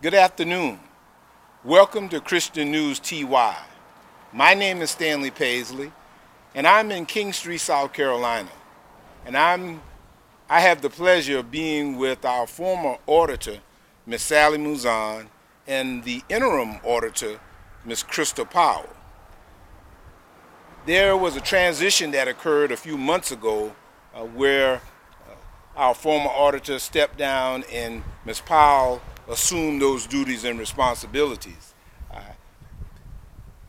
Good afternoon. Welcome to Christian News TY. My name is Stanley Paisley, and I'm in King Street, South Carolina. And I have the pleasure of being with our former auditor, Miss Sally Muzan, and the interim auditor, Miss Crystal Powell. There was a transition that occurred a few months ago where our former auditor stepped down and Ms. Powell assumed those duties and responsibilities. Uh,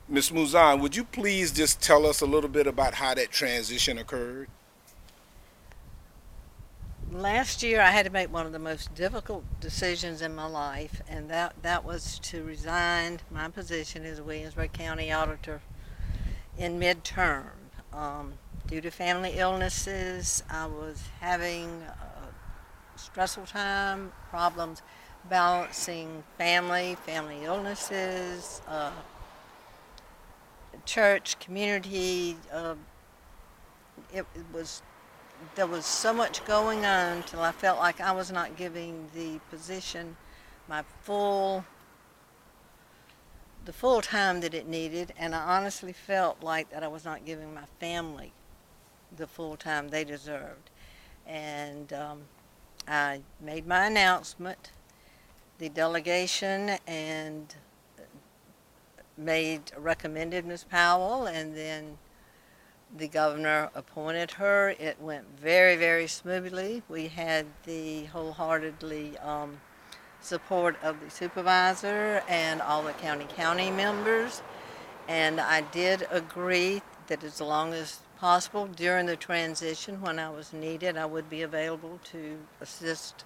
Ms. Muzan, would you please just tell us a little bit about how that transition occurred? Last year, I had to make one of the most difficult decisions in my life, and that was to resign my position as a Williamsburg County Auditor in midterm. Due to family illnesses, I was having a stressful time, problems balancing family illnesses, church, community. It was There was so much going on till I felt like I was not giving the position my the full time that it needed, and I honestly felt like that I was not giving my family the full time they deserved. And I made my announcement. The delegation and recommended Ms. Powell, and then the governor appointed her. It went very, very smoothly. We had the wholeheartedly support of the supervisor and all the county members. And I did agree that as long as possible during the transition, when I was needed, I would be available to assist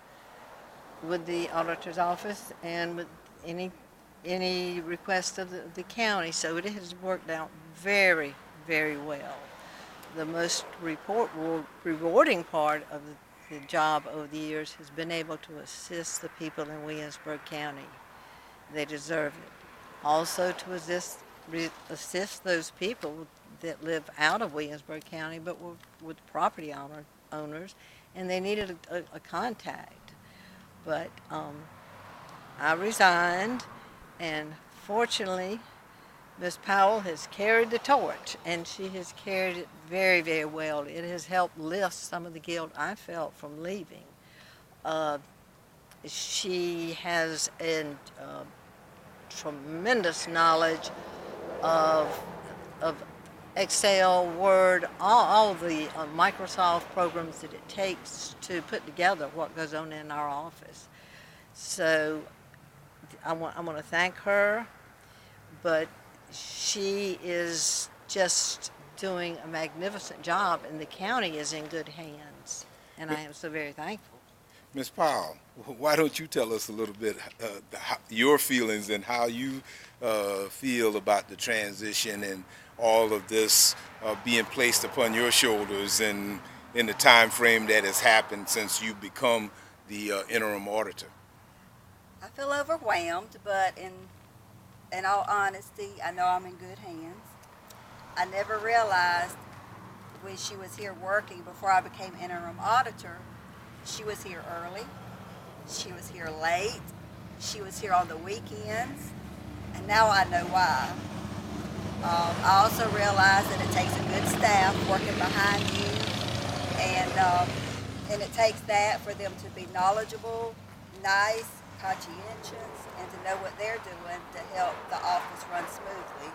with the auditor's office and with any request of the county. So it has worked out very, very well. The most rewarding part of the job over the years has been able to assist the people in Williamsburg County. They deserve it. Also to assist those people that live out of Williamsburg County but were with property owners, and they needed a contact. But I resigned, and fortunately, Ms. Powell has carried the torch, and she has carried it very, very well. It has helped lift some of the guilt I felt from leaving. She has a tremendous knowledge of Excel, Word, all the Microsoft programs that it takes to put together what goes on in our office. So I want to thank her, but she is just doing a magnificent job, and the county is in good hands, and I am so very thankful. Ms. Powell, why don't you tell us a little bit your feelings and how you feel about the transition and all of this being placed upon your shoulders and in the time frame that has happened since you become the interim auditor? I feel overwhelmed, but in all honesty, I know I'm in good hands. I never realized when she was here working before I became interim auditor, she was here early, she was here late, she was here on the weekends, and now I know why. I also realized that it takes a good staff working behind you, and it takes that for them to be knowledgeable, nice, conscientious, and to know what they're doing to help the office run smoothly.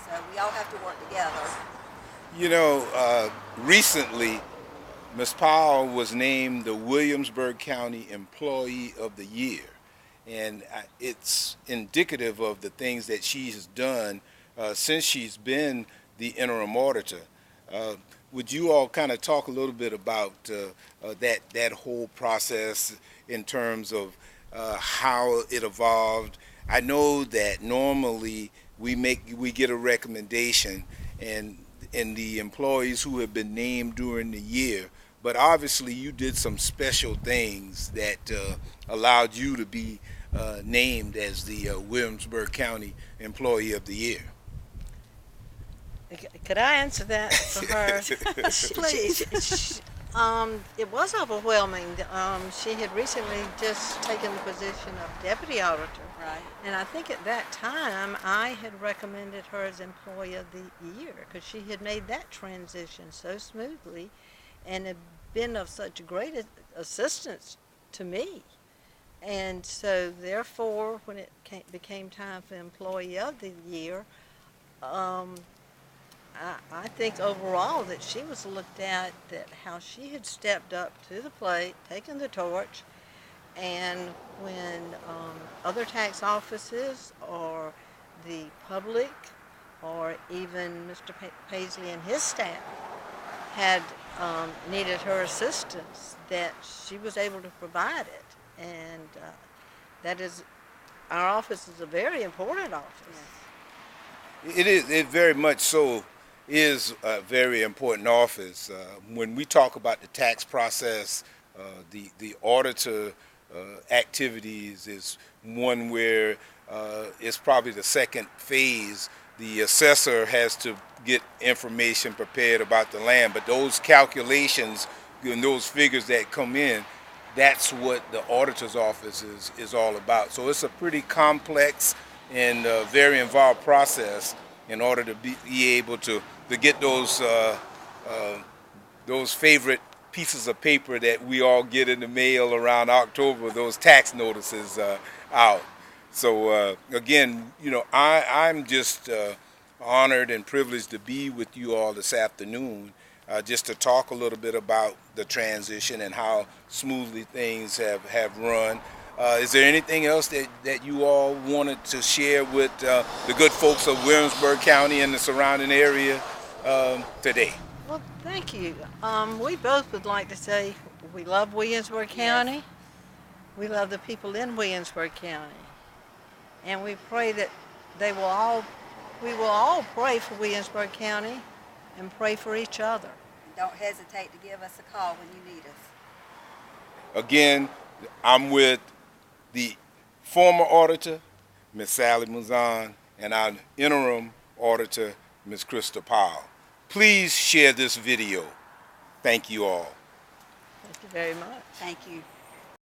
So we all have to work together. You know, recently, Ms. Powell was named the Williamsburg County Employee of the Year, and it's indicative of the things that she has done since she's been the interim auditor. Would you all kind of talk a little bit about that whole process in terms of how it evolved? I know that normally we get a recommendation and the employees who have been named during the year, but obviously you did some special things that allowed you to be named as the Williamsburg County Employee of the Year. Could I answer that for her? Please. It was overwhelming. She had recently just taken the position of deputy auditor. Right. And I think at that time I had recommended her as employee of the year because she had made that transition so smoothly and had been of such great assistance to me. And so, therefore, when it became time for employee of the year, um, I think overall that she was looked at that how she had stepped up to the plate, taken the torch, and when other tax offices or the public or even Mr. Paisley and his staff had needed her assistance, that she was able to provide it. And that is, our office is a very important office. Yes. It is. It very much so is a very important office. When we talk about the tax process, the auditor activities is one where it's probably the second phase. The assessor has to get information prepared about the land, but those calculations and those figures that come in, that's what the auditor's office is all about. So it's a pretty complex and very involved process in order to be able to get those favorite pieces of paper that we all get in the mail around October, those tax notices out. So again, I'm just honored and privileged to be with you all this afternoon, just to talk a little bit about the transition and how smoothly things have run. Is there anything else that you all wanted to share with the good folks of Williamsburg County and the surrounding area today? Well, thank you. We both would like to say we love Williamsburg County. Yes. We love the people in Williamsburg County. And we pray that we will all pray for Williamsburg County and pray for each other. And don't hesitate to give us a call when you need us. Again, I'm with the former auditor, Ms. Sally Muzan, and our interim auditor, Ms. Krista Powell. Please share this video. Thank you all. Thank you very much. Thank you.